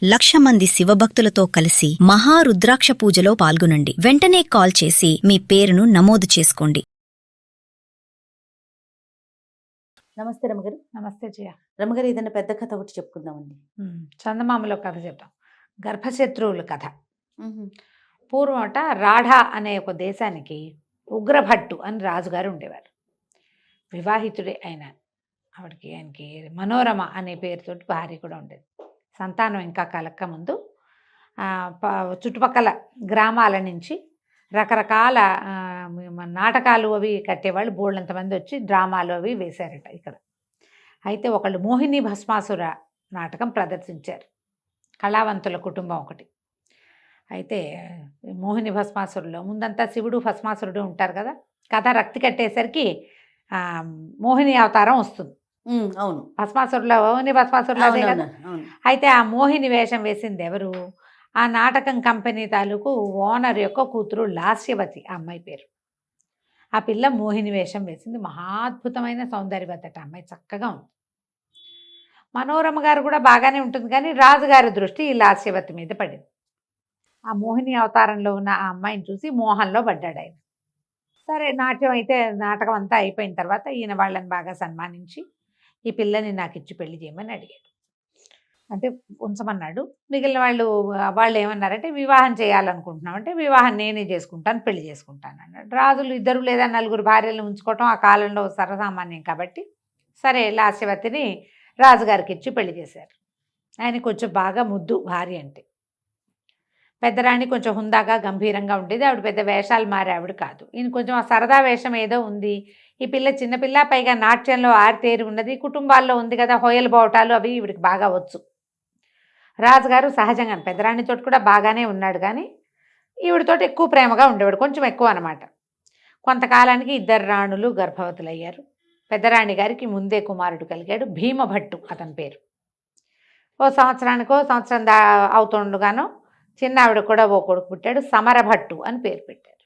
1,00,000 మంది శివభక్తులతో కలిసి మహారుద్రాక్ష పూజలో పాల్గొనండి. వెంటనే కాల్ చేసి మీ పేరును నమోదు చేసుకోండి. నమస్తే రమగారు. నమస్తే జయ. రమగారు, ఏదైనా పెద్ద కథ ఒకటి చెప్పుకుందామండి. చందమామలో కథ చెప్తాం. గర్భశత్రువుల కథ. పూర్వమట రాఢా అనే ఒక దేశానికి ఉగ్రభట్టు అని రాజుగారు ఉండేవారు. వివాహితుడే ఆయన. ఆయనకి మనోరమ అనే పేరుతోటి భార్య కూడా ఉండేది. సంతానం ఇంకా కలక్క ముందు చుట్టుపక్కల గ్రామాల నుంచి రకరకాల నాటకాలు అవి కట్టేవాళ్ళు బోళ్ళంతమంది వచ్చి డ్రామాలు అవి వేశారట ఇక్కడ. అయితే ఒకళ్ళు మోహిని భస్మాసుర నాటకం ప్రదర్శించారు. కళావంతుల కుటుంబం ఒకటి. అయితే మోహిని భస్మాసురులో ముందంతా శివుడు భస్మాసురుడు ఉంటారు కదా. కథ రక్తి కట్టేసరికి మోహిని అవతారం వస్తుంది. అవును, భస్మాసురులో మోహిని భస్మాసురులో అదే కదా. అయితే ఆ మోహిని వేషం వేసింది ఎవరు? ఆ నాటకం కంపెనీ తాలూకు ఓనర్ యొక్క కూతురు లాస్యవతి, ఆ అమ్మాయి పేరు. ఆ పిల్ల మోహిని వేషం వేసింది. మహాద్భుతమైన సౌందర్యవతట అమ్మాయి, చక్కగా ఉంది. మనోరమ గారు కూడా బాగానే ఉంటుంది, కానీ రాజుగారి దృష్టి ఈ లాస్యవతి మీద పడింది. ఆ మోహిని అవతారంలో ఉన్న ఆ అమ్మాయిని చూసి మోహంలో పడ్డాడు ఆయన. సరే, నాట్యం అయితే నాటకం అంతా అయిపోయిన తర్వాత ఈయన వాళ్ళని బాగా సన్మానించి ఈ పిల్లని నాకు ఇచ్చి పెళ్లి చేయమని అడిగాడు. అంటే ఉంచమన్నాడు. మిగిలిన వాళ్ళు ఏమన్నారంటే వివాహం చేయాలనుకుంటున్నాం అంటే వివాహం నేనే చేసుకుంటాను, పెళ్లి చేసుకుంటాను అన్నాడు. రాజులు 2 లేదా 4 భార్యలను ఉంచుకోవటం ఆ కాలంలో సర్వసామాన్యం కాబట్టి సరే లాస్యవతిని రాజుగారికి ఇచ్చి పెళ్లి చేశారు. ఆయన కొంచెం బాగా ముద్దు భార్య అంటే. పెద్దరాణి కొంచెం హుందాగా గంభీరంగా ఉండేది. ఆవిడ పెద్ద వేషాలు మారే ఆవిడ కాదు. ఈయన కొంచెం ఆ సరదా వేషం ఏదో ఉంది. ఈ పిల్ల చిన్నపిల్ల, పైగా నాట్యంలో ఆరితేరి ఉన్నది. కుటుంబాల్లో ఉంది కదా, హోయలు బావటాలు అవి ఈవిడికి బాగా వచ్చు. రాజుగారు సహజంగా పెద్దరాణితో కూడా బాగానే ఉన్నాడు, కానీ ఈవిడితోటి ఎక్కువ ప్రేమగా ఉండేవాడు, కొంచెం ఎక్కువ అనమాట. కొంతకాలానికి 2 రాణులు గర్భవతులయ్యారు. పెద్దరాణి గారికి ముందే కుమారుడు కలిగాడు, భీమభట్టు అతని పేరు. సంవత్సరం అవుతుండగానో చిన్న ఆవిడ కూడా ఓ కొడుకు పుట్టాడు, సమరభట్టు అని పేరు పెట్టారు.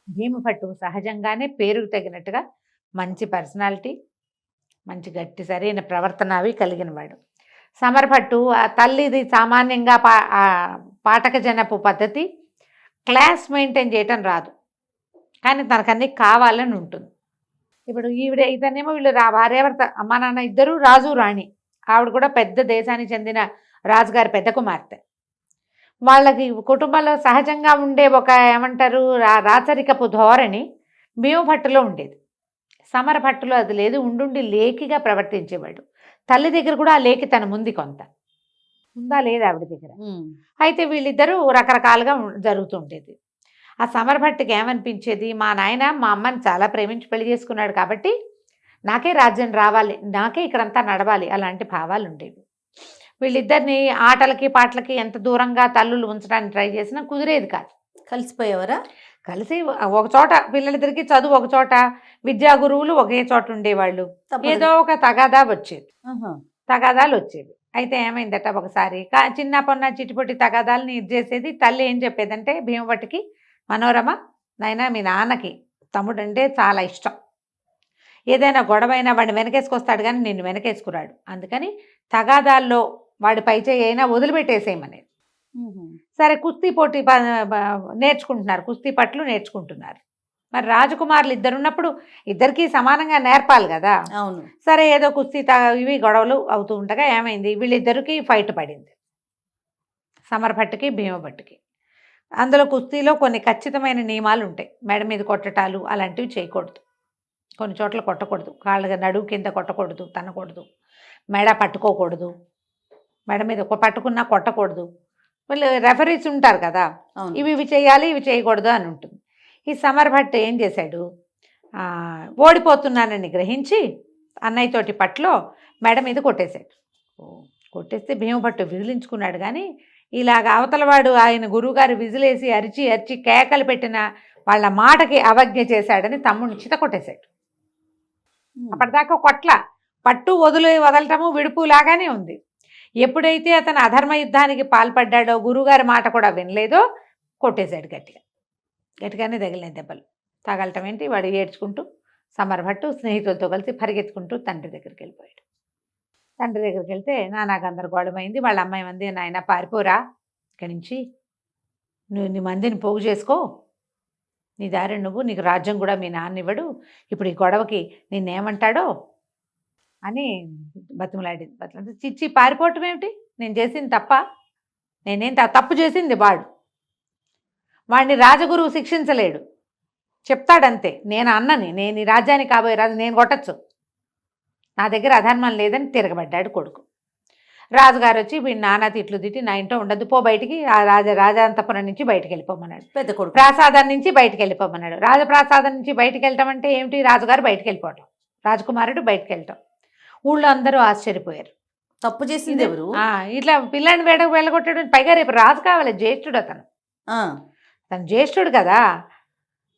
భీమభట్టు సహజంగానే పేరుకు తగినట్టుగా మంచి పర్సనాలిటీ, మంచి గట్టి సరైన ప్రవర్తన అవి కలిగిన వాడు. సమరభట్టు తల్లిది సామాన్యంగా పాఠక జనపు పద్ధతి, క్లాస్ మెయింటైన్ చేయటం రాదు, కానీ తనకన్నీ కావాలని ఉంటుంది. ఇప్పుడు ఇతనేమో వీళ్ళు భార్యాభర్త, అమ్మా నాన్న ఇద్దరు రాజు రాణి. ఆవిడ కూడా పెద్ద దేశానికి చెందిన రాజుగారి పెద్ద కుమార్తె. వాళ్ళకి కుటుంబంలో సహజంగా ఉండే ఒక ఏమంటారు రాచరికపు ధోరణి భీమభట్టులో ఉండేది. సమరభట్టులో అది లేదు. ఉండుండి లేకిగా ప్రవర్తించేవాడు. తల్లి దగ్గర కూడా ఆ లేకి తన ముందు కొంత ఉందా లేదా ఆవిడ దగ్గర. అయితే వీళ్ళిద్దరూ రకరకాలుగా జరుగుతుండేది. ఆ సమరభట్టుకి ఏమనిపించేది, మా నాయన మా అమ్మని చాలా ప్రేమించి పెళ్లి చేసుకున్నాడు కాబట్టి నాకే రాజ్యం రావాలి, నాకే ఇక్కడంతా నడవాలి, అలాంటి భావాలు ఉండేవి. వీళ్ళిద్దరిని ఆటలకి పాటలకి ఎంత దూరంగా తల్లులు ఉంచడానికి ట్రై చేసినా కుదిరేది కాదు. కలిసిపోయేవారా? కలిసి ఒక చోట, పిల్లలిద్దరికి చదువు ఒక చోట, విద్యా గురువులు ఒకే చోట ఉండేవాళ్ళు. ఏదో ఒక తగాదాలు వచ్చేవి. అయితే ఏమైందట ఒకసారి, చిన్న పొన్న చిటిపొట్టి తగాదాలని ఇది చేసేది. తల్లి ఏం చెప్పేదంటే భీమభట్టికి, మనోరమ నాయనా మీ నాన్నకి తమ్ముడు అంటే చాలా ఇష్టం, ఏదైనా గొడవైనా వాడిని వెనకేసుకొస్తాడు కానీ నిన్ను వెనకేసుకురాడు, అందుకని తగాదాల్లో వాడి పైచేయి అయినా వదిలిపెట్టేసేయమనేది. సరే, కుస్తీ పోటీ నేర్చుకుంటున్నారు, కుస్తీ పట్లు నేర్చుకుంటున్నారు. మరి రాజకుమారులు 2 ఉన్నప్పుడు ఇద్దరికీ సమానంగా నేర్పాలి కదా. అవును. సరే, ఏదో కుస్తీ ఇవి గొడవలు అవుతూ ఉండగా ఏమైంది, వీళ్ళిద్దరికీ ఫైట్ పడింది, సమరభట్టుకి భీమభట్టుకి. అందులో కుస్తీలో కొన్ని ఖచ్చితమైన నియమాలు ఉంటాయి. మెడ మీద కొట్టటాలు అలాంటివి చేయకూడదు, కొన్ని చోట్ల కొట్టకూడదు, కాళ్ళ నడువు కింద కొట్టకూడదు, తనకూడదు, మెడ పట్టుకోకూడదు, మెడ మీద పట్టుకున్నా కొట్టకూడదు. వీళ్ళు రెఫరీస్ ఉంటారు కదా, ఇవి చేయాలి ఇవి చేయకూడదు అని ఉంటుంది. ఈ సమరభట్టు ఏం చేశాడు, ఓడిపోతున్నానని గ్రహించి అన్నయ్యతోటి పట్లో మెడ మీద కొట్టేశాడు. కొట్టేస్తే భీమభట్టు విదిలించుకున్నాడు, కానీ ఇలాగ అవతలవాడు ఆయన గురువుగారు విజిలేసి అరిచి అరిచి కేకలు పెట్టిన వాళ్ళ మాటకి అవజ్ఞ చేశాడని తమ్ముడిని చిత కొట్టేశాడు. అప్పటిదాకా పట్టు వదలటము విడుపు లాగానే ఉంది. ఎప్పుడైతే అతను అధర్మ యుద్ధానికి పాల్పడ్డాడో, గురువుగారి మాట కూడా వినలేదో, కొట్టేశాడు గట్టిగానే తగిలిన దెబ్బలు. తగలటం ఏంటి, వాడు ఏడ్చుకుంటూ సమరభట్టు స్నేహితులతో కలిసి పరిగెత్తుకుంటూ తండ్రి దగ్గరికి వెళ్ళిపోయాడు. తండ్రి దగ్గరికి వెళ్తే నానా గందరగోళమైంది. వాళ్ళ అమ్మాయి మంది, నాయన పారిపోరా ఇక్కడి నుంచి, నువ్వు నీ మందిని పోగు చేసుకో, నీ దారి నువ్వు, నీకు రాజ్యం కూడా మీ నాన్న ఇవ్వడు, ఇప్పుడు ఈ గొడవకి నిన్నేమంటాడో అని బతిమలాడింది. బతిమలాడితే చిచ్చి పారిపోవటం ఏమిటి, నేను చేసింది తప్ప, నేనేం తప్పు చేసింది వాడిని రాజగురువు శిక్షించలేడు, చెప్తాడంతే, నేను అన్నని, నేను ఈ రాజ్యానికి కాబోయే రాజు, నేను కొట్టచ్చు, నా దగ్గర అధర్మం లేదని తిరగబడ్డాడు కొడుకు. రాజుగారు వచ్చి వీడి నానా తిట్లు తిట్టి, నా ఇంట్లో ఉండద్దు, పో బయటికి, ఆ రాజాంతపురం నుంచి బయటికి వెళ్ళిపోమన్నాడు. పెద్ద కొడుకు ప్రాసాదం నుంచి బయటికి వెళ్ళిపోమన్నాడు. రాజప్రాసాదం నుంచి బయటికి వెళ్ళటం అంటే ఏమిటి, రాజుగారు బయటికి వెళ్ళిపోవటం, రాజకుమారుడు బయటికి వెళ్ళటం. ఊళ్ళో అందరూ ఆశ్చర్యపోయారు. తప్పు చేసింది ఎవరు? ఇట్లా పిల్లాడిని వెళ్ళగొట్టాడు, పైగా రేపు రాజు కావాలి, జ్యేష్ఠుడు అతను, తను జ్యేష్ఠుడు కదా,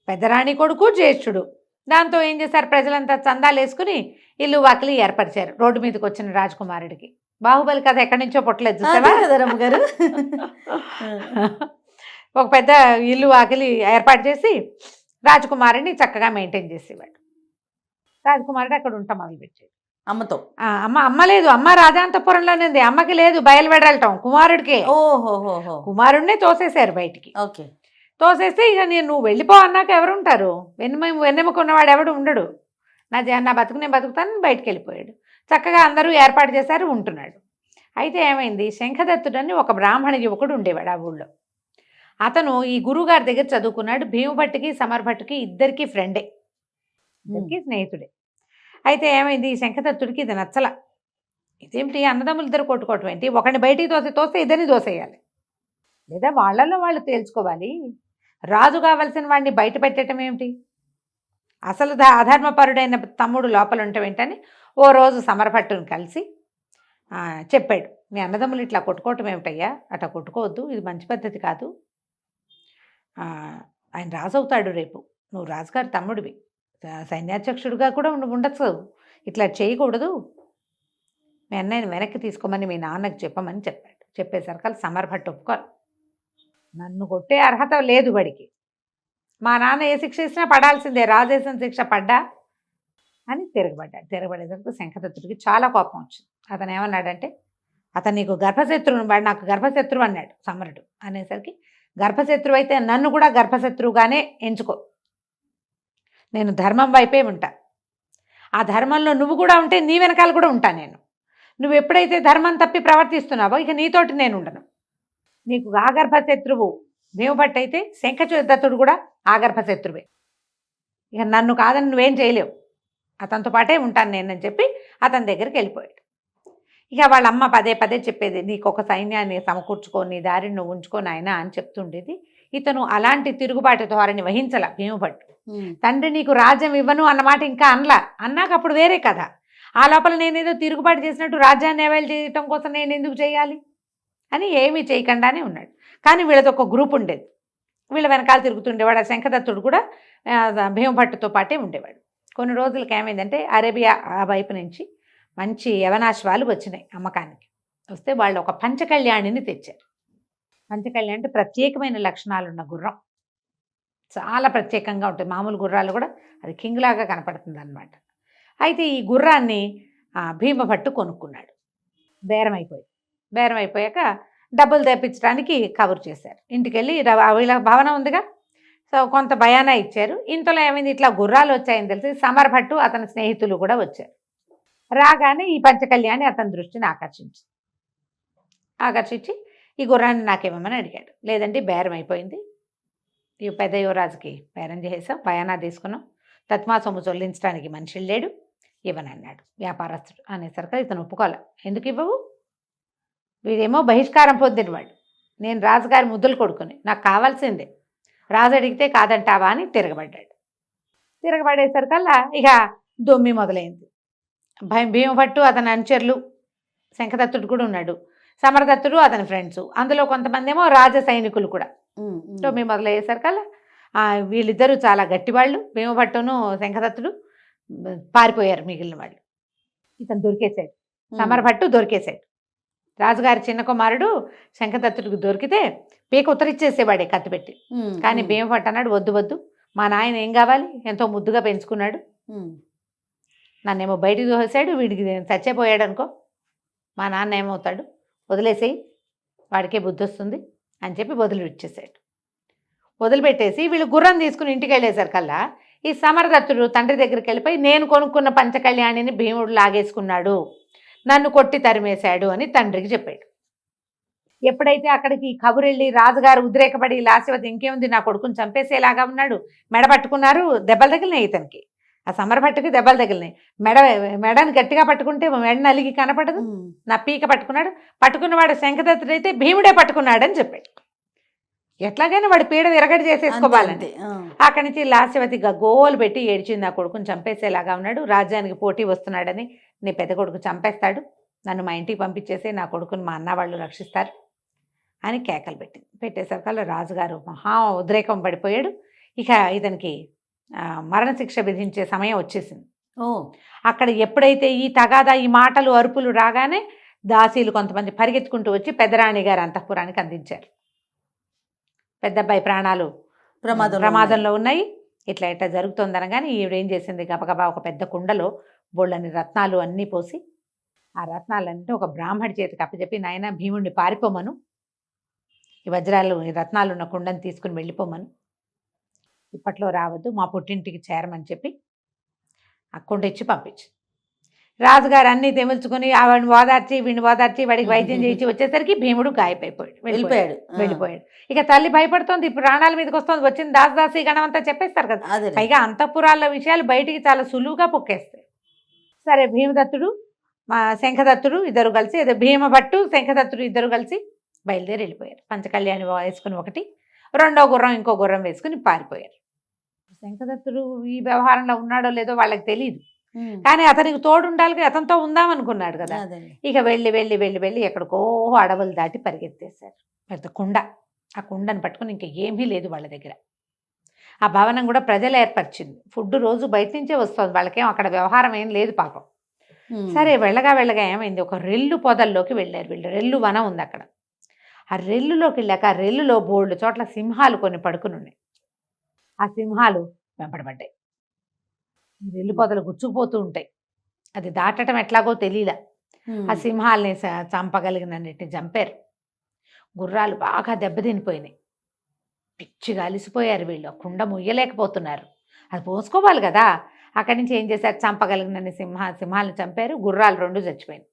పెద్దరాణి కొడుకు జ్యేష్ఠుడు. దాంతో ఏం చేశారు, ప్రజలంతా చందాలు వేసుకుని ఇల్లు వాకిలి ఏర్పరిచారు రోడ్డు మీదకి వచ్చిన రాజకుమారుడికి. బాహుబలి కథ ఎక్కడి నుంచో పుట్టలేదు చూసావా గారు. ఒక పెద్ద ఇల్లు వాకిలి ఏర్పాటు చేసి రాజకుమారుడిని చక్కగా మెయింటైన్ చేసేవాడు. రాజకుమారుడు అక్కడ ఉంటా మొదలుపెట్టాడు అమ్మతో. అమ్మ లేదు, అమ్మ రాజాంతపురంలోనే ఉంది, అమ్మకి లేదు, బయలువెడలటం కుమారుడికే. కుమారుడినే తోసేశారు బయటికి. ఓకే, తోసేస్తే ఇక నువ్వు వెళ్ళిపో అన్నాక ఎవరుంటారు, వెన్నెముకున్నవాడు ఎవడు ఉండడు, నా బతుకు నేను బతుకుతాను, బయటికి వెళ్ళిపోయాడు. చక్కగా అందరూ ఏర్పాటు చేశారు, ఉంటున్నాడు. అయితే ఏమైంది, శంఖదత్తుడు అని ఒక బ్రాహ్మణ యువకుడు ఉండేవాడు ఆ ఊళ్ళో. అతను ఈ గురువుగారి దగ్గర చదువుకున్నాడు. భీమభట్టుకి సమరభట్టుకి ఇద్దరికి ఫ్రెండే, ఇద్దరికి స్నేహితుడే. అయితే ఏమైంది, ఈ శంఖదత్తుడికి ఇది నచ్చల. ఇదేమిటి, అన్నదమ్ములు ఇద్దరు కొట్టుకోవటం ఏంటి, ఒకరిని బయటికి తోస్తే ఇద్దరిని దోసేయాలి, లేదా వాళ్ళల్లో వాళ్ళు తేల్చుకోవాలి, రాజు కావాల్సిన వాడిని బయట పెట్టడం ఏమిటి, అసలు అధర్మపరుడైన తమ్ముడు లోపల ఉండటం ఏంటని ఓ రోజు సమరభట్టుని కలిసి చెప్పాడు, మీ అన్నదమ్ములు ఇట్లా కొట్టుకోవటం ఏమిటయ్యా, అట్లా కొట్టుకోవద్దు, ఇది మంచి పద్ధతి కాదు, ఆయన రాజు అవుతాడు రేపు, నువ్వు రాజుగారి తమ్ముడివి, సైన్యాధ్యక్షుడిగా కూడా ఉండొచ్చు, ఇట్లా చేయకూడదు, మీ అన్నయ్యని వెనక్కి తీసుకోమని మీ నాన్నకి చెప్పమని చెప్పాడు. చెప్పేసరికి సమరభట్టు ఒప్పుకోరు, నన్ను కొట్టే అర్హత లేదు వాడికి, మా నాన్న ఏ శిక్ష ఇచ్చినా పడాల్సిందే, రాజేసిన శిక్ష పడ్డా అని తిరగబడ్డాడు. తిరగబడేసరికి శంఖదత్తుడికి చాలా కోపం వచ్చింది. అతను ఏమన్నాడంటే, అతను నీకు గర్భశత్రువు, వాడు నాకు గర్భశత్రువు అన్నాడు సమరుడు. అనేసరికి గర్భశత్రువు అయితే నన్ను కూడా గర్భశత్రువుగానే ఎంచుకో, నేను ధర్మం వైపే ఉంటా, ఆ ధర్మంలో నువ్వు కూడా ఉంటే నీ వెనకాల కూడా ఉంటా నేను, నువ్వు ఎప్పుడైతే ధర్మం తప్పి ప్రవర్తిస్తున్నావో ఇక నీతోటి నేను ఉండను, నీకు ఆగర్భశత్రువు భీమభట్టు అయితే శంఖదత్తుడు కూడా ఆగర్భశత్రువే, ఇక నన్ను కాదని నువ్వేం చేయలేవు, అతనితో పాటే ఉంటాను నేనని చెప్పి అతని దగ్గరికి వెళ్ళిపోయాడు. ఇక వాళ్ళ అమ్మ పదే పదే చెప్పేది, నీకు ఒక సైన్యాన్ని సమకూర్చుకో, నీ దారిని నువ్వు ఉంచుకో నాయనా అని చెప్తుండేది. ఇతను అలాంటి తిరుగుబాటు ధోరణి వహించాల భీమభట్టు. తండ్రి నీకు రాజ్యం ఇవ్వను అన్నమాట ఇంకా అన్నాక అప్పుడు వేరే కథ, ఆ లోపల నేనేదో తిరుగుబాటు చేసినట్టు రాజ్యాన్ని అవైల్ చేయటం కోసం నేను ఎందుకు చేయాలి అని ఏమీ చేయకుండానే ఉన్నాడు. కానీ వీళ్ళతో ఒక గ్రూప్ ఉండేది, వీళ్ళ వెనకాల తిరుగుతుండేవాడు. ఆ శంఖదత్తుడు కూడా భీమభట్టుతో పాటే ఉండేవాడు. కొన్ని రోజులకి ఏమైందంటే అరేబియా ఆ వైపు నుంచి మంచి యవనాశ్వాలు వచ్చినాయి అమ్మకానికి. వస్తే వాళ్ళు ఒక పంచకళ్యాణిని తెచ్చారు. పంచకళ్యాణి అంటే ప్రత్యేకమైన లక్షణాలు ఉన్న గుర్రం, చాలా ప్రత్యేకంగా ఉంటుంది, మామూలు గుర్రాలు కూడా అది కింగ్లాగా కనపడుతుంది అన్నమాట. అయితే ఈ గుర్రాన్ని భీమభట్టు కొనుక్కున్నాడు. బేరం అయిపోయాక డబ్బులు తెప్పించడానికి కబురు చేశారు. ఇంటికి వెళ్ళి వీళ్ళ భవనం ఉందిగా, సో కొంత భయానా ఇచ్చారు. ఇంతలో ఏమైంది, ఇట్లా గుర్రాలు వచ్చాయని తెలిసి సమరభట్టు అతని స్నేహితులు కూడా వచ్చారు. రాగానే ఈ పంచకళ్యాణి అతని దృష్టిని ఆకర్షించి ఈ గుర్రాన్ని నాకేమని అడిగాడు. లేదంటే బేరం అయిపోయింది, ఈ పెద్ద యువరాజుకి బేరం చేసాం, భయానా తీసుకున్నాం, తత్మా సొమ్ము చెల్లించడానికి మనిషి లేడు, ఇవ్వనన్నాడు వ్యాపారస్తుడు. అనేసరికి ఇతను ఒప్పుకోలే. ఎందుకు ఇవ్వవు, వీడేమో బహిష్కారం పొందినవాడు, నేను రాజుగారి ముద్దులు కొడుకుని, నాకు కావాల్సిందే, రాజు అడిగితే కాదంటావా అని తిరగబడ్డాడు. తిరగబడేసరికల్లా ఇక దొమ్మి మొదలైంది. భీమభట్టు అతని అనుచరులు, శంఖదత్తుడు కూడా ఉన్నాడు, సమరదత్తుడు అతని ఫ్రెండ్స్, అందులో కొంతమంది ఏమో రాజ సైనికులు కూడా. దొమ్మి మొదలయ్యేసరికల్లా వీళ్ళిద్దరూ చాలా గట్టివాళ్ళు, భీమభట్టును శంఖదత్తుడు పారిపోయారు. మిగిలిన వాళ్ళు ఇతను దొరికేశాడు, సమరభట్టు దొరికేశాడు. రాజుగారి చిన్న కుమారుడు శంఖదత్తుడికి దొరికితే పీక ఉత్తరిచ్చేసేవాడే కత్తి పెట్టి. కానీ భీమభట్టు అన్నాడు, వద్దు వద్దు, మా నాయన ఏం కావాలి, ఎంతో ముద్దుగా పెంచుకున్నాడు, నన్నేమో బయటికి దోసాడు, వీడికి చచ్చిపోయాడు అనుకో, మా నాన్న ఏమవుతాడు, వదిలేసేయి, వాడికే బుద్ధి వస్తుంది అని చెప్పి వదిలిచ్చేసాడు. వదిలిపెట్టేసి వీళ్ళు గుర్రం తీసుకుని ఇంటికి వెళ్ళేసరికల్లా ఈ సమరదత్తుడు తండ్రి దగ్గరికి వెళ్ళిపోయి, నేను కొనుక్కున్న పంచకళ్యాణిని భీముడు లాగేసుకున్నాడు, నన్ను కొట్టి తరిమేశాడు అని తండ్రికి చెప్పాడు. ఎప్పుడైతే అక్కడికి కబురెళ్ళి రాజుగారు ఉద్రేకపడి లాస్యవతి ఇంకేముంది నా కొడుకుని చంపేసేలాగా ఉన్నాడు, మెడ పట్టుకున్నారు, దెబ్బలు తగిలినాయి ఇతనికి, ఆ సమరభట్టుకి దెబ్బలు తగిలినాయి. మెడని గట్టిగా పట్టుకుంటే మెడ నలిగి కనపడదు, నా పీక పట్టుకున్నాడు, పట్టుకున్నవాడు శంఖదత్తుడైతే భీముడే పట్టుకున్నాడని చెప్పాడు. ఎట్లాగైనా వాడి పీడ విరగడి చేసేసుకోవాలంటే అక్కడి నుంచి లాస్యవతి గోలు పెట్టి ఏడ్చింది, నా కొడుకుని చంపేసేలాగా ఉన్నాడు, రాజ్యానికి పోటీ వస్తున్నాడని, నీ పెద్ద కొడుకు చంపేస్తాడు, నన్ను మా ఇంటికి పంపించేసి నా కొడుకుని మా అన్న వాళ్ళు రక్షిస్తారు అని కేకలు పెట్టేసరికల్లా రాజుగారు మహా ఉద్రేకం పడిపోయాడు. ఇక ఇతనికి మరణశిక్ష విధించే సమయం వచ్చేసింది. అక్కడ ఎప్పుడైతే ఈ తగాదా, ఈ మాటలు అరుపులు రాగానే దాసీలు కొంతమంది పరిగెత్తుకుంటూ వచ్చి పెద్దరాణి గారి అంతఃపురానికి అందించారు. పెద్దబ్బాయి ప్రాణాలు ప్రమాదంలో ఉన్నాయి, ఇట్లా ఇట్లా జరుగుతుందనగానే ఈవిడేం చేసింది, గబగబా ఒక పెద్ద కుండలో బోళ్ళని రత్నాలు అన్నీ పోసి, ఆ రత్నాలన్నీ ఒక బ్రాహ్మడి చేతికి అప్పచెప్పి, నాయన భీముడిని పారిపోమను, ఈ వజ్రాలు ఈ రత్నాలు ఉన్న కుండని తీసుకుని వెళ్ళిపోమను, ఇప్పట్లో రావద్దు, మా పుట్టింటికి చేరమని చెప్పి ఆ కుండ ఇచ్చి పంపించి, రాజుగారు అన్నీ తెమిల్చుకుని వాడిని ఓదార్చి వీడిని ఓదార్చి వాడికి వైద్యం చేయించి వచ్చేసరికి భీముడు గాయపడిపోయాడు, వెళ్ళిపోయాడు. ఇక తల్లి భయపడుతోంది, ఇప్పుడు ప్రాణాల మీదకి వస్తుంది, వచ్చింది దాసదాసి గణం అంతా చెప్పేస్తారు కదా, పైగా అంతఃపురాల విషయాలు బయటికి చాలా సులువుగా పొక్కేస్తాయి. సరే భీమదత్తుడు మా శంఖదత్తుడు ఇద్దరు కలిసి, భీమభట్టు శంఖదత్తుడు ఇద్దరు కలిసి బయలుదేరి వెళ్ళిపోయారు. పంచకళ్యాణి వేసుకుని ఒకటి, రెండో గుర్రం ఇంకో గుర్రం వేసుకుని పారిపోయారు. శంఖదత్తుడు ఈ వ్యవహారంలో ఉన్నాడో లేదో వాళ్ళకి తెలియదు, కానీ అతనికి తోడు ఉండాలి, అతనితో ఉందామనుకున్నాడు కదా. ఇక వెళ్ళి వెళ్ళి వెళ్ళి వెళ్ళి ఎక్కడికో అడవులు దాటి పరిగెత్తేశారు. పెద్ద కుండ, ఆ కుండను పట్టుకుని ఇంకా ఏమీ లేదు వాళ్ళ దగ్గర. ఆ భవనం కూడా ప్రజలు ఏర్పరిచింది, ఫుడ్ రోజు బయట నుంచే వస్తుంది, వాళ్ళకేం అక్కడ వ్యవహారం ఏం లేదు పాపం. సరే వెళ్ళగా వెళ్ళగా ఏమైంది, ఒక రెల్లు పొదల్లోకి వెళ్ళారు వీళ్ళు. రెల్లు వనం ఉంది అక్కడ. ఆ రెల్లులోకి వెళ్ళాక ఆ రెల్లులో బోల్డ్ చోట్ల సింహాలు కొన్ని పడుకుని ఉన్నాయి. ఆ సింహాలు వెంపడబడ్డాయి. రెల్లు పొదలు గుచ్చుకుపోతూ ఉంటాయి, అది దాటడం ఎట్లాగో తెలియలా. ఆ సింహాలని చంపగలిగినన్నిటిని చంపారు. గుర్రాలు బాగా దెబ్బతినిపోయినాయి, పిచ్చిగా అలిసిపోయారు వీళ్ళు, కుండ ముయ్యలేకపోతున్నారు, అది పోసుకోవాలి కదా. అక్కడి నుంచి ఏం చేశారు, చంపగలిగినన్ని సింహాలను చంపారు. గుర్రాలు 2 చచ్చిపోయినాయి.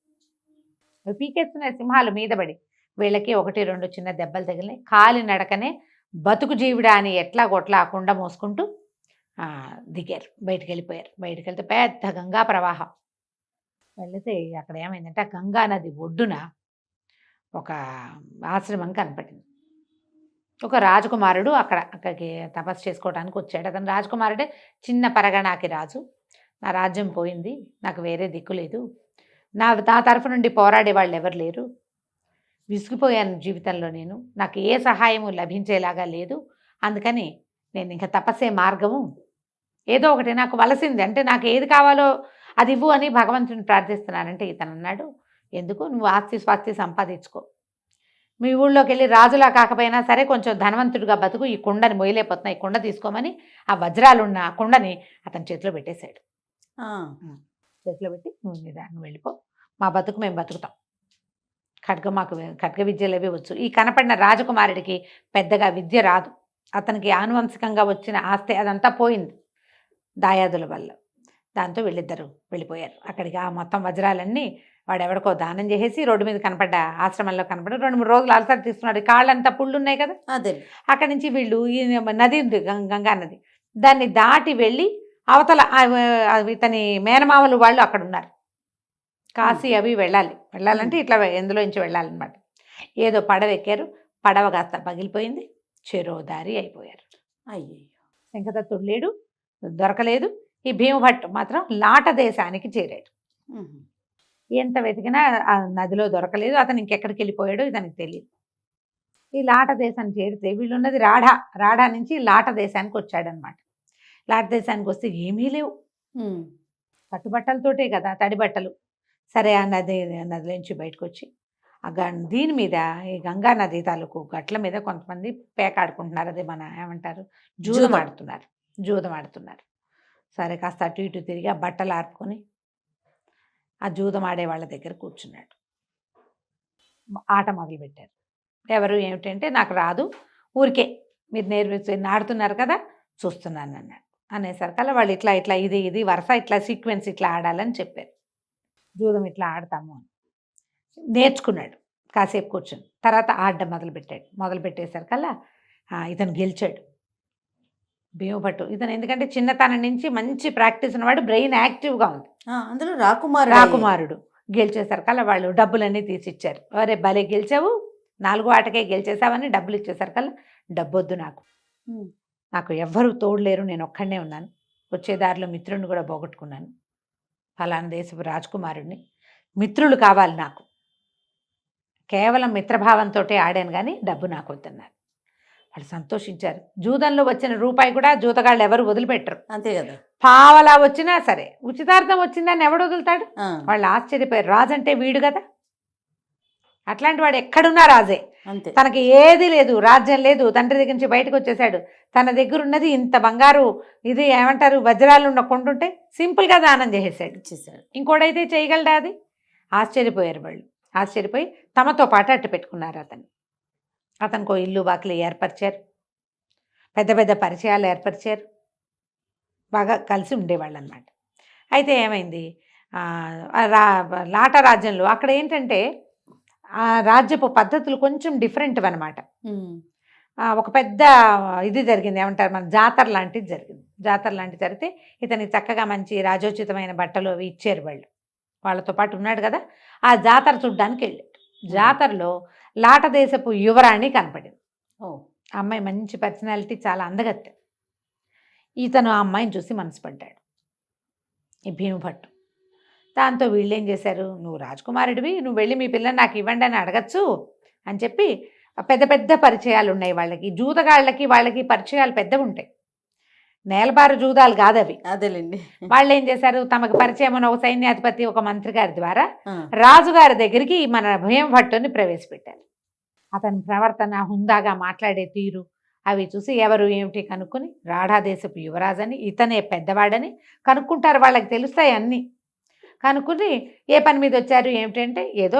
పీకెత్తున్నాయి సింహాలు మీద పడి, వీళ్ళకి 1-2 చిన్న దెబ్బలు తగిలినాయి. కాలి నడకనే బతుకు జీవుడా అని ఎట్లా గొట్లా ఆ కుండ మోసుకుంటూ దిగారు, బయటికి వెళ్ళిపోయారు. బయటికి వెళ్తే పెద్ద గంగా ప్రవాహం. వెళితే అక్కడ ఏమైందంటే, ఆ గంగా నది ఒడ్డున ఒక ఆశ్రమం కనపడింది. ఒక రాజకుమారుడు అక్కడికి తపస్సు చేసుకోవడానికి వచ్చాడు. అతను రాజకుమారుడే, చిన్న పరగణాకి రాజు. నా రాజ్యం పోయింది, నాకు వేరే దిక్కు లేదు, నా తరఫు నుండి పోరాడే వాళ్ళు ఎవరు లేరు, విసిగిపోయాను జీవితంలో, నాకు ఏ సహాయము లభించేలాగా లేదు, అందుకని నేను ఇంకా తపస్సే మార్గము, ఏదో ఒకటి నాకు వలసింది, అంటే నాకు ఏది కావాలో అది ఇవ్వు అని భగవంతుని ప్రార్థిస్తున్నానంటే ఇతను అన్నాడు, ఎందుకు, నువ్వు ఆస్తి స్వాస్తి సంపాదించుకో, మీ ఊళ్ళోకి వెళ్ళి రాజులా కాకపోయినా సరే కొంచెం ధనవంతుడిగా బతుకు, ఈ కుండని మొయ్యలేకపోతున్నా, ఈ కుండ తీసుకోమని ఆ వజ్రాలున్న ఆ కుండని అతని చేతిలో పెట్టేశాడు. చేతిలో పెట్టి, నువ్వు నిదాన్ని వెళ్ళిపో, మా బతుకు మేము బతుకుతాం, మాకు ఖడ్గ విద్యలు అవి వచ్చు. ఈ కనపడిన రాజకుమారుడికి పెద్దగా విద్య రాదు, అతనికి ఆనువంశికంగా వచ్చిన ఆస్తి అదంతా పోయింది దాయాదుల వల్ల. దాంతో వీళ్ళిద్దరూ వెళ్ళిపోయారు అక్కడికి. ఆ మొత్తం వజ్రాలన్నీ వాడెవడికో దానం చేసేసి రోడ్డు మీద కనపడ్డ ఆశ్రమంలో కనపడ్డ 2-3 రోజులు అలసట తీసుకున్నాడు, కాళ్ళంతా పుళ్ళు ఉన్నాయి కదా. అక్కడి నుంచి వీళ్ళు ఈ నది ఉంది, గంగా నది, దాన్ని దాటి వెళ్ళి అవతల ఇతని మేనమామలు వాళ్ళు అక్కడ ఉన్నారు, కాశీ అవి వెళ్ళాలంటే ఇట్లా ఎందులో నుంచి వెళ్ళాలన్నమాట. ఏదో పడవ ఎక్కారు, పడవ కాస్త పగిలిపోయింది, చెరో దారి అయిపోయారు. అయ్యో, శంఖదత్తుడు లేడు, దొరకలేదు. ఈ భీమభట్టు మాత్రం లాట దేశానికి చేరాడు. ఎంత వెతికినా ఆ నదిలో దొరకలేదు, అతను ఇంకెక్కడికి వెళ్ళిపోయాడో ఇతనికి తెలియదు. ఈ లాట దేశానికి చేరితే వీళ్ళు ఉన్నది రాఢా నుంచి లాట దేశానికి వచ్చాడనమాట. లాట దేశానికి వస్తే ఏమీ లేవు, కట్టుబట్టలతోటే కదా, తడి బట్టలు. సరే ఆ నదిలోంచి బయటకు వచ్చి దీని మీద, ఈ గంగా నది తాలూకు గట్ల మీద కొంతమంది పేకాడుకుంటున్నారు, అదే మన ఏమంటారు, జూదం ఆడుతున్నారు. సరే కాస్త అటు ఇటు తిరిగి ఆ బట్టలు ఆర్పుకొని ఆ జూదం ఆడే వాళ్ళ దగ్గర కూర్చున్నాడు. ఆట మొదలుపెట్టారు. ఎవరు ఏమిటంటే నాకు రాదు, ఊరికే మీరు నేర్పించి ఆడుతున్నారు కదా చూస్తున్నాను అన్నాడు. అనేసరికల్లా వాళ్ళు ఇట్లా ఇట్లా ఇది వరుస ఇట్లా సీక్వెన్స్ ఇట్లా ఆడాలని చెప్పారు. జూదం ఇట్లా ఆడతాము అని నేర్చుకున్నాడు. కాసేపు కూర్చొని తర్వాత ఆడడం మొదలుపెట్టేసరికల్లా ఇతను గెలిచాడు. భీమభట్టు ఇతను ఎందుకంటే చిన్నతనం నుంచి మంచి ప్రాక్టీస్ ఉన్నవాడు, బ్రెయిన్ యాక్టివ్గా ఉంది. అందులో రాకుమారుడు గెలిచేసరికల్లా వాళ్ళు డబ్బులన్నీ తీసిచ్చారు. అరే భలే గెలిచావు, 4వ ఆటకే గెలిచేసావని డబ్బులు ఇచ్చేసరికల్లా డబ్బొద్దు నాకు ఎవ్వరూ తోడులేరు, నేను ఒక్కడనే ఉన్నాను, వచ్చే దారిలో మిత్రుడిని కూడా పోగొట్టుకున్నాను, ఫలానా దేశపు రాజకుమారుడిని, మిత్రులు కావాలి నాకు, కేవలం మిత్రభావంతో ఆడాను కానీ డబ్బు నాకు వద్దన్నారు. వాళ్ళు సంతోషించారు. జూదంలో వచ్చిన రూపాయి కూడా జూతగాళ్ళు ఎవరు వదిలిపెట్టరు. అంతే కదా, పావలా వచ్చినా సరే ఉచితార్థం వచ్చిందని ఎవడు వదులుతాడు? వాళ్ళు ఆశ్చర్యపోయారు. రాజు అంటే వీడు కదా, అట్లాంటి వాడు ఎక్కడున్నా రాజే. అంతే, తనకి ఏది లేదు, రాజ్యం లేదు, తండ్రి దగ్గర నుంచి బయటకు వచ్చేసాడు, తన దగ్గర ఉన్నది ఇంత బంగారు ఇది ఏమంటారు వజ్రాలు ఉన్న కొంటుంటే సింపుల్గా దానం చేసేసాడు. ఇంకోడైతే చేయగలడా? అది ఆశ్చర్యపోయారు వాళ్ళు. ఆశ్చర్యపోయి తమతో పాటు అట్టు పెట్టుకున్నారు. అతనికో ఇల్లు వాకిలి ఏర్పరిచారు, పెద్ద పెద్ద పరిచయాలు ఏర్పరిచారు, బాగా కలిసి ఉండేవాళ్ళు అనమాట. అయితే ఏమైంది, లాట రాజ్యంలో అక్కడ ఏంటంటే ఆ రాజ్యపు పద్ధతులు కొంచెం డిఫరెంట్ అనమాట. ఒక పెద్ద ఇది జరిగింది, ఏమంటారు మన జాతర లాంటిది జరిగింది. జాతర లాంటిది జరిగితే ఇతనికి చక్కగా మంచి రాజోచితమైన బట్టలు అవి ఇచ్చారు వాళ్ళు. వాళ్ళతో పాటు ఉన్నాడు కదా, ఆ జాతర చూడ్డానికి వెళ్ళాడు. జాతరలో లాట దేశపు యువరాణి కనపడింది. అమ్మాయి మంచి పర్సనాలిటీ, చాలా అందగత్తె. ఇతను ఆ అమ్మాయిని చూసి మనసు పడ్డాడు, ఈ భీమభట్టు. దాంతో వీళ్ళు ఏం చేశారు, నువ్వు రాజకుమారుడివి, నువ్వు వెళ్ళి మీ పిల్లని నాకు ఇవ్వండి అని అడగచ్చు అని చెప్పి పెద్ద పెద్ద పరిచయాలు ఉన్నాయి వాళ్ళకి. జూదగాళ్ళకి వాళ్ళకి పరిచయాలు పెద్దవి ఉంటాయి, నేలబారు జూదాలు కాదు అవి. అదేలేండి. వాళ్ళు ఏం చేశారు, తమకు పరిచయం ఉన్న ఒక సైన్యాధిపతి ఒక మంత్రి గారి ద్వారా రాజుగారి దగ్గరికి మన భీమభట్టుని ప్రవేశపెట్టారు. అతని ప్రవర్తన, హుందాగా మాట్లాడే తీరు అవి చూసి ఎవరు ఏమిటి కనుక్కొని రాఢాదేశపు యువరాజని, ఇతనే పెద్దవాడని కనుక్కుంటారు. వాళ్ళకి తెలుస్తాయి అన్నీ. కనుక్కుని ఏ పని మీద వచ్చారు ఏమిటంటే, ఏదో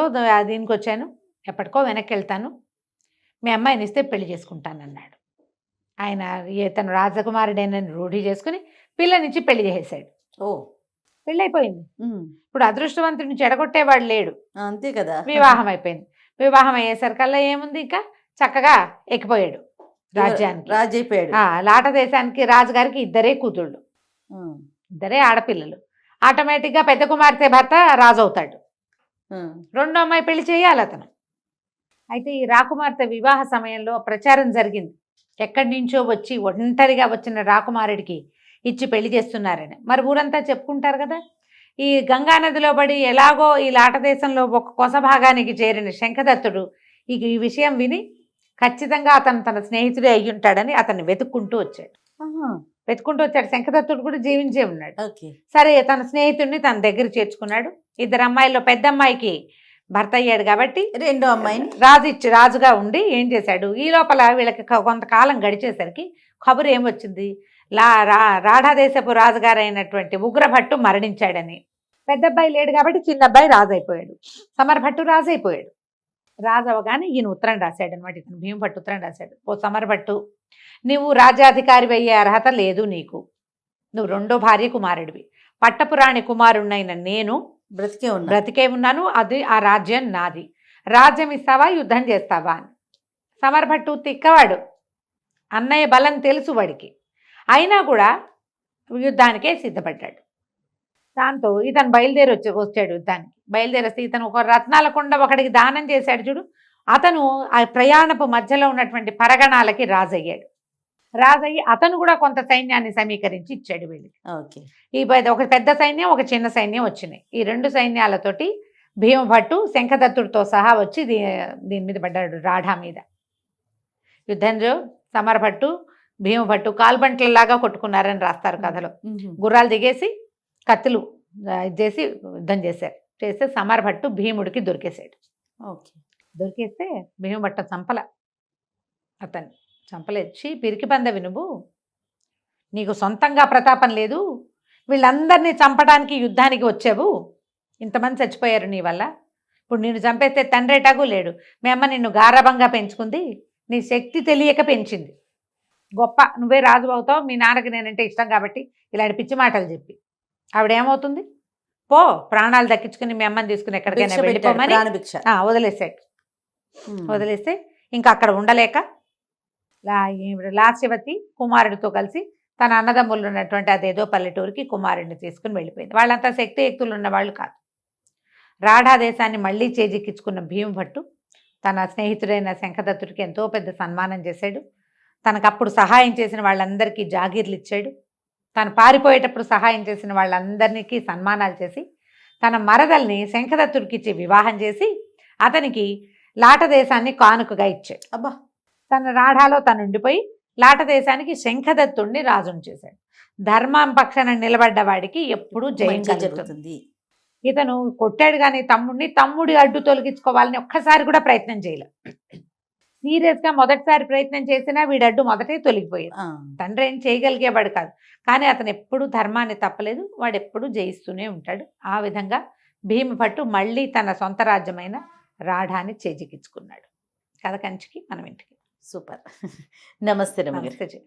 దీనికి వచ్చాను, ఎప్పటికో వెనక్కి వెళ్తాను, మీ అమ్మాయిని ఇస్తే పెళ్లి చేసుకుంటానన్నాడు. ఆయన తను రాజకుమారుడేనని రూఢి చేసుకుని పిల్లనిచ్చి పెళ్లి చేసేసాడు. పెళ్ళి అయిపోయింది. ఇప్పుడు అదృష్టవంతుడిని చెడగొట్టేవాడు లేడు. అంతే కదా, వివాహం అయిపోయింది. వివాహం అయ్యేసరికల్లా ఏముంది, ఇంకా చక్కగా ఎక్కిపోయాడు రాజ్యానికి. రాజు అయిపోయాడు. లాట దేశానికి రాజుగారికి ఇద్దరే కూతుళ్ళు, ఇద్దరే ఆడపిల్లలు. ఆటోమేటిక్గా పెద్ద కుమార్తె భర్త రాజు అవుతాడు. రెండో అమ్మాయి పెళ్లి చేయాలి అతను. అయితే ఈ రాకుమార్తె వివాహ సమయంలో ప్రచారం జరిగింది, ఎక్కడి నుంచో వచ్చి ఒంటరిగా వచ్చిన రాకుమారుడికి ఇచ్చి పెళ్లి చేస్తున్నారని. మరి ఊరంతా చెప్పుకుంటారు కదా. ఈ గంగానదిలో పడి ఎలాగో ఈ లాట దేశంలో ఒక కొస భాగానికి చేరిన శంఖదత్తుడు ఈ విషయం విని ఖచ్చితంగా అతను తన స్నేహితుడే అయ్యి ఉంటాడని అతన్ని వెతుక్కుంటూ వచ్చాడు. శంఖదత్తుడు కూడా జీవించే ఉన్నాడు. సరే, తన స్నేహితుడిని తన దగ్గర చేర్చుకున్నాడు. ఇద్దరు అమ్మాయిల్లో పెద్ద అమ్మాయికి భర్త అయ్యాడు కాబట్టి రెండో అమ్మాయిని రాజుగా ఉండి ఏం చేశాడు, ఈ లోపల వీళ్ళకి కొంతకాలం గడిచేసరికి కబురు ఏమొచ్చింది, రాఢాదేశపు రాజుగారు అయినటువంటి ఉగ్రభట్టు మరణించాడని. పెద్ద అబ్బాయి లేడు కాబట్టి చిన్న అబ్బాయి రాజు అయిపోయాడు, సమరభట్టు రాజు అయిపోయాడు. రాజు అవగానే ఈయన ఉత్తరం రాశాడు అనమాట, ఇతను భీమభట్టు ఉత్తరం రాశాడు. ఓ సమరభట్టు, నువ్వు రాజ్యాధికారి అయ్యే అర్హత లేదు నీకు, నువ్వు రెండో భార్య కుమారుడివి, పట్టపురాణి కుమారుణ్ణైన నేను బ్రతికే ఉన్నాను, అది ఆ రాజ్యం నాది, రాజ్యం ఇస్తావా యుద్ధం చేస్తావా అని. సమరభట్టు తిక్కవాడు, అన్నయ్య బలం తెలుసు వాడికి, అయినా కూడా యుద్ధానికే సిద్ధపడ్డాడు. దాంతో ఇతను వచ్చాడు యుద్ధానికి. వస్తే ఇతను ఒక రత్నాల కొండ ఒకడికి దానం చేశాడు చూడు, అతను ఆ ప్రయాణపు మధ్యలో ఉన్నటువంటి పరగణాలకి రాజయ్యాడు. రాజయ్యి అతను కూడా కొంత సైన్యాన్ని సమీకరించి ఇచ్చాడు వీళ్ళకి. ఈ ఒక పెద్ద సైన్యం, ఒక చిన్న సైన్యం వచ్చినాయి. ఈ రెండు సైన్యాలతోటి భీమభట్టు శంఖదత్తుడితో సహా వచ్చి దీని మీద పడ్డాడు, రాఢా మీద. యుద్ధంలో సమరభట్టు భీమభట్టు కాల్బంట్లలాగా కొట్టుకున్నారని రాస్తారు కథలో. గుర్రాలు దిగేసి కత్తులు చేసి యుద్ధం చేస్తే సమరభట్టు భీముడికి దొరికేశాడు. దొరికేస్తే భీమభట్ట అతన్ని చంపలేచి, పిరికి పంద వినువు, నీకు సొంతంగా ప్రతాపం లేదు, వీళ్ళందరినీ చంపడానికి యుద్ధానికి వచ్చావు, ఇంతమంది చచ్చిపోయారు నీ వల్ల, ఇప్పుడు నిన్ను చంపేస్తే తండ్రి ఎటాಗೂ లేడు. మీ అమ్మ నిన్ను గారాబంగా పెంచుకుంది, నీ శక్తి తెలియక పెంచింది. గొప్ప నువ్వే రాజు అవుతావు, మీ నాన్నకి నేనంటే ఇష్టం కాబట్టి ఇలాంటి పిచ్చి మాటలు చెప్పి ఆవిడేమవుతుంది, పో ప్రాణాలు దక్కించుకుని మీ అమ్మని తీసుకుని ఎక్కడికైనా భిక్ష పెట్టాడు, వెళ్ళిపోమని ప్రాణభిక్ష. వదిలేసాడు. ఉమ్. వదిలేస్తే ఇంకా అక్కడ ఉండలేక లాస్యవతి కుమారుడితో కలిసి తన అన్నదమ్ములు ఉన్నటువంటి అదేదో పల్లెటూరికి కుమారుడిని తీసుకుని వెళ్ళిపోయింది. వాళ్ళంతా శక్తియుక్తులు ఉన్న వాళ్ళు కాదు. రాఢా దేశాన్ని మళ్ళీ చేజిక్కించుకున్న భీమభట్టు తన స్నేహితుడైన శంఖదత్తుడికి ఎంతో పెద్ద సన్మానం చేశాడు. తనకప్పుడు సహాయం చేసిన వాళ్ళందరికీ జాగీర్లు ఇచ్చాడు. తను పారిపోయేటప్పుడు సహాయం చేసిన వాళ్ళందరికీ సన్మానాలు చేసి తన మరదల్ని శంఖదత్తుడికి ఇచ్చి వివాహం చేసి అతనికి లాట దేశాన్ని కానుకగా ఇచ్చాడు. అబ్బా. తన రాఢాలో తను ఉండిపోయి లాట దేశానికి శంఖదత్తుడిని రాజును చేశాడు. ధర్మం పక్షాన నిలబడ్డ వాడికి ఎప్పుడూ జయం మంచి కలుగుతుంది. జరుగుతుంది. ఇతను కొట్టాడు కానీ తమ్ముడి అడ్డు తొలగించుకోవాలని ఒక్కసారి కూడా ప్రయత్నం చేయలేదు. సీరియస్గా మొదటిసారి ప్రయత్నం చేసినా వీడి అడ్డు మొదటే తొలగిపోయాడు. ఆ. తండ్రి ఏం చేయగలిగేవాడు కాదు, కానీ అతను ఎప్పుడూ ధర్మాన్ని తప్పలేదు. వాడు ఎప్పుడూ జయిస్తూనే ఉంటాడు. ఆ విధంగా భీమభట్టు మళ్ళీ తన సొంత రాజ్యమైన రాఢాన్ని చేజిక్కించుకున్నాడు. కథ కంచికి మనం ఇంటికి. సూపర్. నమస్తే రమగారు. నమస్తే.